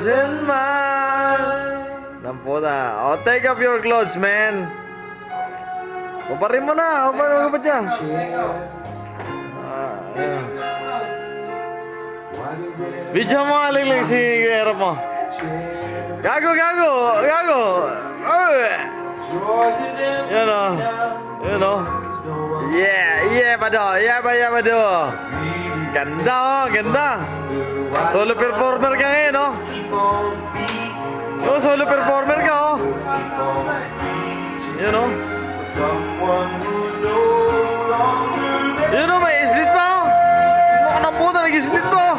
doesn't mind. Namputa. Oh, take off your clothes, man. Uparin mo na. Uparin mo pa dyan. Video mo aling si Guerra mo. Gago. You know. Yeah, pado. Ganda. Solo performer ka ngayon, no? Solo performer ka, oh. You know? May split pa, oh. Mukha ng puta, nag-split pa, oh.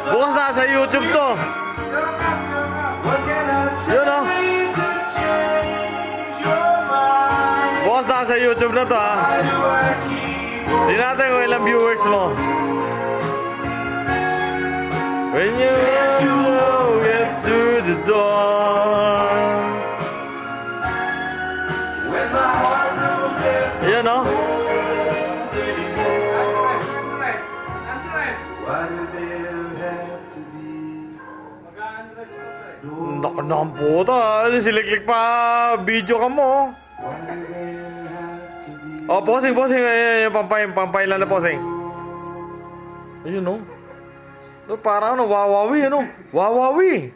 Bukas na sa YouTube to. Bukas na sa YouTube na to, ha. Hindi natin kung ilang viewers mo. When you get through the door. Yan, no? Nakamputa, siliklik pa video ka mo. Oh, posing. Pampain lang na posing. Ayun, no? Parang wawawi, ano? Wawawi.